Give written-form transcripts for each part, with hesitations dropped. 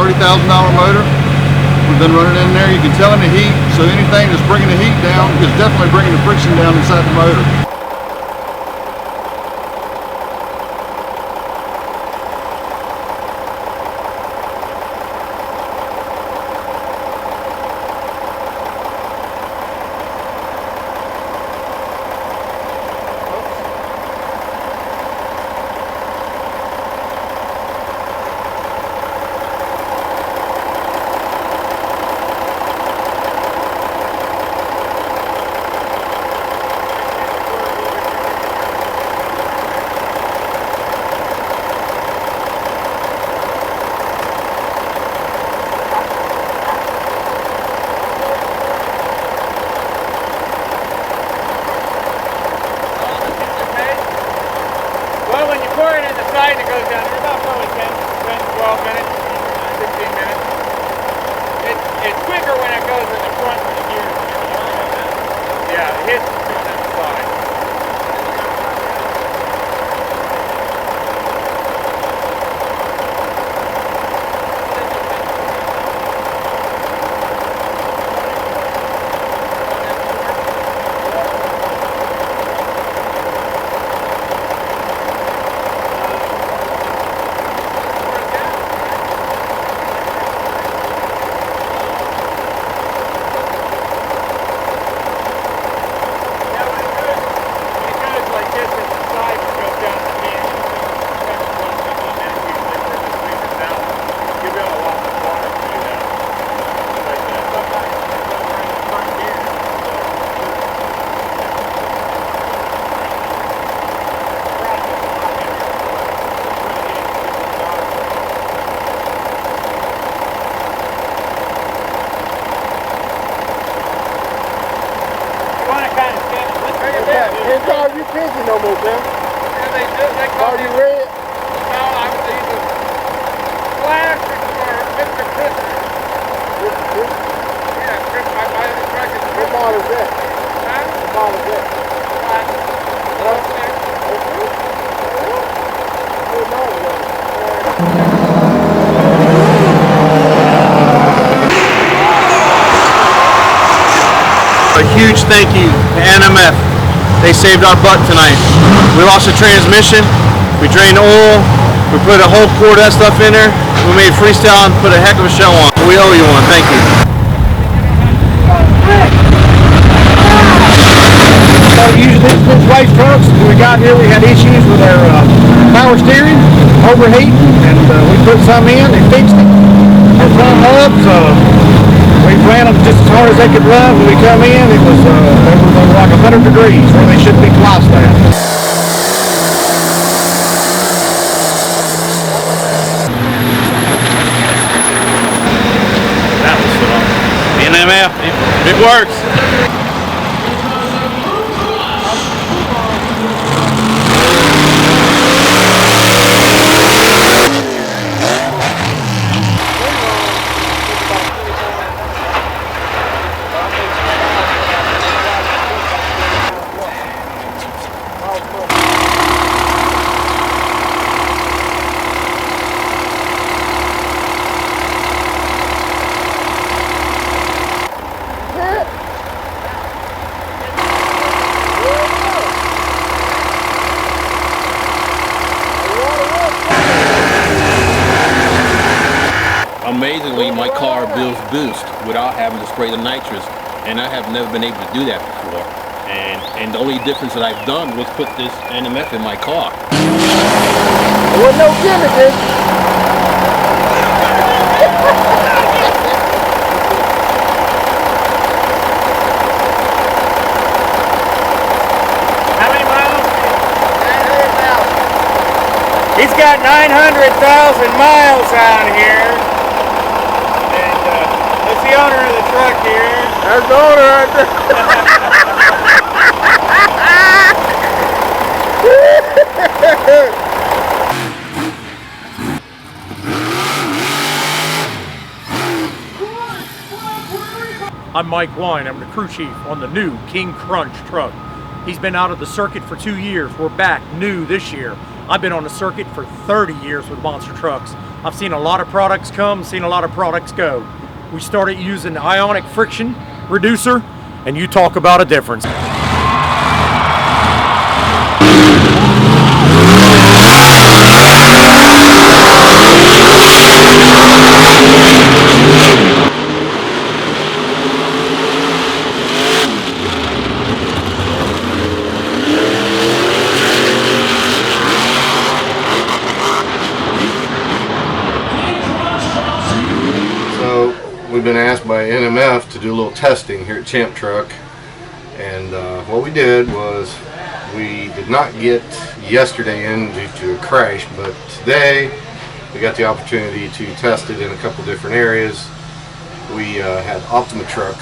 $30,000 motor. We've been running in there. You can tell in the heat, so anything that's bringing the heat down is definitely bringing the friction down inside the motor. It goes down there about probably 10, 12 minutes, 15 minutes. It's quicker when it goes in the front with the gears. Yeah, it hits on the side. Can't call you Pinky no more, Tim. Yeah, they do. They call you Red? No, I'm either Classic or Mr. Christmas. Mr. Christmas? Yeah, Christmas. My other truck is What model is that? Huh? What model is that? Classic. What model is that? A huge thank you to NMF. They saved our butt tonight. We lost the transmission, we drained oil, we put a whole quart of that stuff in there, we made freestyle and put a heck of a show on. We owe you one, thank you. So usually this race trucks, when we got here we had issues with our power steering, overheating, and we put some in, they fixed it. Our front hubs, we ran them just as hard as they could run. When we come in, they were like 100 degrees where they should be fly staff. That was fun. NMF, it works. Amazingly, my car builds boost without having to spray the nitrous, and I have never been able to do that before. And the only difference that I've done was put this NMF in my car. There was no gimmick. How many miles? 900,000. He's got 900,000 miles out here. That's the owner of the truck here. That's the owner right there. I'm Mike Wine. I'm the crew chief on the new King Crunch truck. He's been out of the circuit for 2 years. We're back new this year. I've been on the circuit for 30 years with monster trucks. I've seen a lot of products come, seen a lot of products go. We started using the Ionic friction reducer, and you talk about a difference. We've been asked by NMF to do a little testing here at Champ Truck, and what we did was we did not get yesterday in due to a crash, but today we got the opportunity to test it in a couple different areas. We had Optima Truck,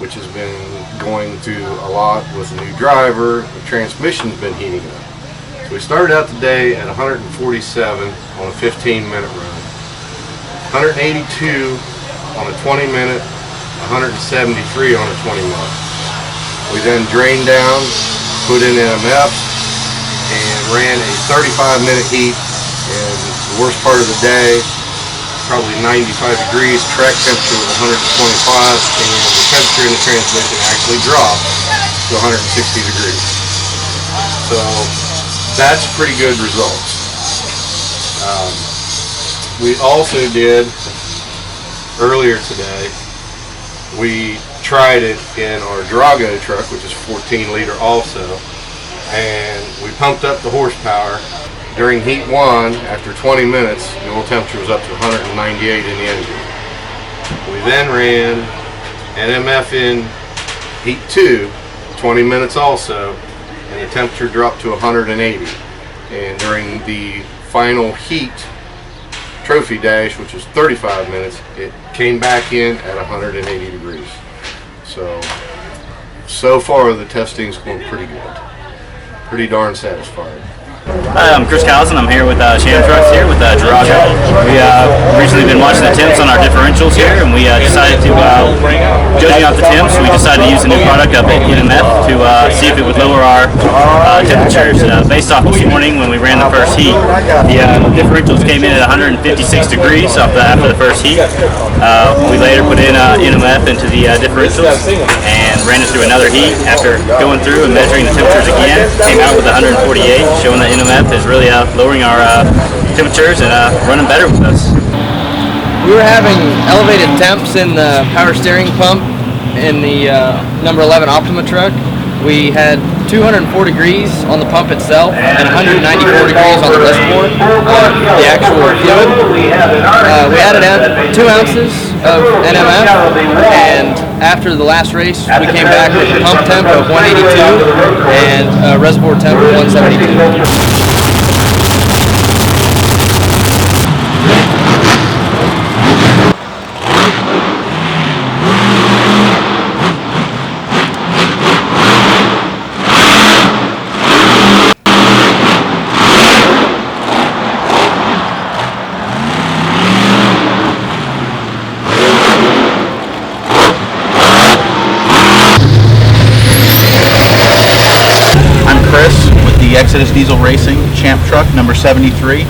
which has been going through a lot with a new driver. The transmission's been heating up. So we started out today at 147 on a 15-minute run, 182 on a 20-minute, 173 on a 20-minute. We then drained down, put in NMF, and ran a 35-minute heat. And the worst part of the day, probably 95 degrees, track temperature was 125, and the temperature in the transmission actually dropped to 160 degrees. So that's pretty good results. We also did, earlier today, we tried it in our Drago truck, which is 14-liter also, and we pumped up the horsepower. During heat 1, after 20 minutes, the oil temperature was up to 198 in the engine. We then ran NMF in heat 2, 20 minutes also, and the temperature dropped to 180. And during the final heat trophy dash, which was 35 minutes, it came back in at 180 degrees. So far the testing's going pretty good. Pretty darn satisfied. Hi, I'm Chris Callison. I'm here with Champ Trucks here with Drago. We recently been watching the temps on our differentials here, and we decided to, judging out the temps, we decided to use a new product up at NMF to see if it would lower our temperatures. Based off this morning when we ran the first heat, the differentials came in at 156 degrees after the first heat. We later put in NMF into the differentials and ran it through another heat. After going through and measuring the temperatures again, came out with 148, showing that NMF is really lowering our temperatures and running better with us. We were having elevated temps in the power steering pump in the number 11 Optima truck. We had 204 degrees on the pump itself and 194 degrees on the reservoir, the actual fluid. We added 2 ounces of NMF, and after the last race we came back with a pump temp of 182 and a reservoir temp of 172. Exodus Diesel Racing Champ Truck number 73.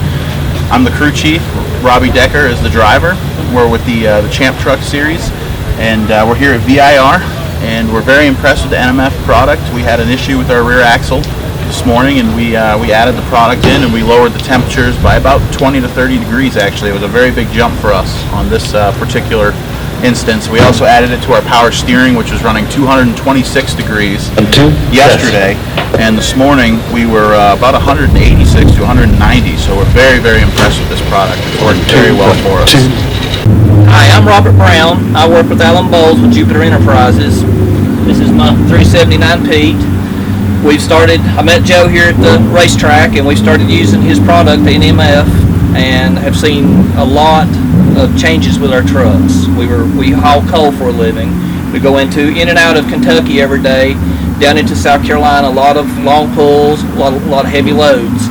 I'm the crew chief. Robbie Decker is the driver. We're with the Champ Truck series, and we're here at VIR, and we're very impressed with the NMF product. We had an issue with our rear axle this morning, and we added the product in, and we lowered the temperatures by about 20 to 30 degrees. Actually, it was a very big jump for us on this particular instance. We also added it to our power steering, which was running 226 degrees yesterday, and this morning we were about 186 to 190, so we're very, very impressed with this product. It's working very well for us. Hi, I'm Robert Brown. I work with Alan Bowles with Jupiter Enterprises. This is my 379 Pete. I met Joe here at the racetrack, and we started using his product, NMF, and have seen a lot of changes with our trucks. We haul coal for a living. We go in and out of Kentucky every day, down into South Carolina, a lot of long pulls, a lot of heavy loads.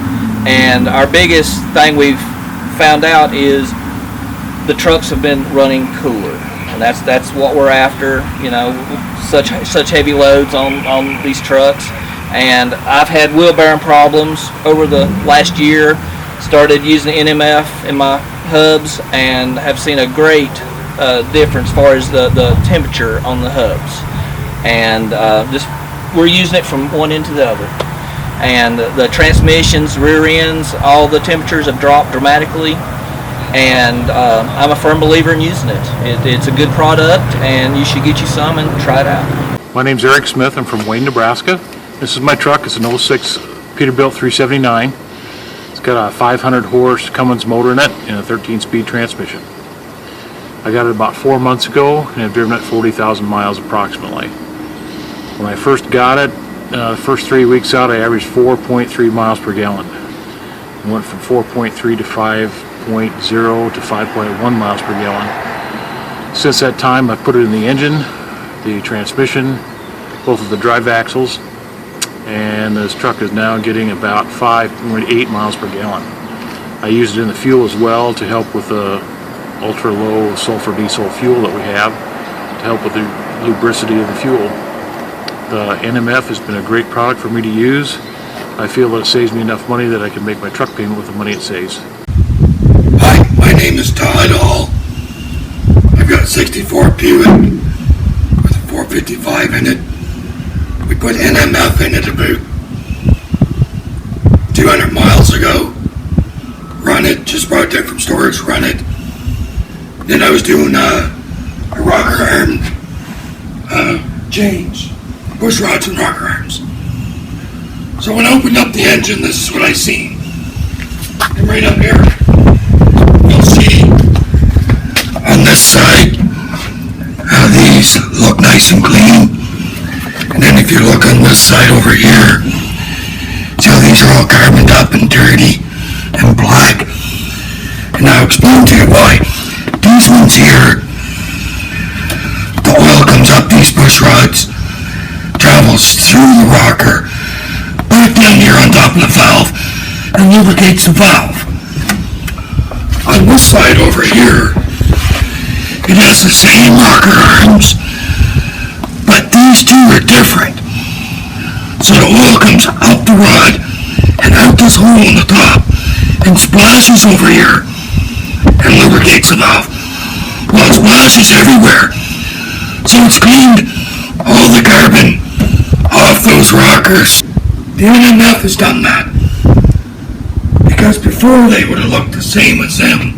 And our biggest thing we've found out is the trucks have been running cooler. And that's what we're after, such heavy loads on these trucks. And I've had wheel bearing problems over the last year Started using the NMF in my hubs and have seen a great difference as far as the temperature on the hubs. And we're using it from one end to the other. And the transmissions, rear ends, all the temperatures have dropped dramatically. And I'm a firm believer in using it. It's a good product, and you should get you some and try it out. My name's Eric Smith. I'm from Wayne, Nebraska. This is my truck. It's an 06 Peterbilt 379. It's got a 500 horse Cummins motor in it and a 13-speed transmission. I got it about 4 months ago and have driven it 40,000 miles approximately. When I first got it, the first 3 weeks out, I averaged 4.3 miles per gallon. I went from 4.3 to 5.0 to 5.1 miles per gallon. Since that time, I've put it in the engine, the transmission, both of the drive axles, and this truck is now getting about 5.8 miles per gallon. I use it in the fuel as well to help with the ultra low sulfur diesel fuel that we have, to help with the lubricity of the fuel. The NMF has been a great product for me to use. I feel that it saves me enough money that I can make my truck payment with the money it saves. Hi, my name is Todd Hall. I've got a 64 Buick with a 455 in it. We put NMF in it about 200 miles ago. Run it, just brought it down from storage, run it. Then I was doing a rocker arm change, bush rods and rocker arms. So when I opened up the engine, this is what I seen. And right up here, you'll see on this side how these look nice and clean. And then if you look on this side over here, see how these are all carboned up and dirty and black. And I'll explain to you why. These ones here, the oil comes up these bush rods, travels through the rocker, back down here on top of the valve, and lubricates the valve. On this side over here, it has the same rocker arms, but these two are different. So the oil comes out the rod and out this hole in the top and splashes over here and lubricates the valve. Well, it splashes everywhere. So it's cleaned all the carbon off those rockers. The NMF has done that. Because before they would have looked the same as them.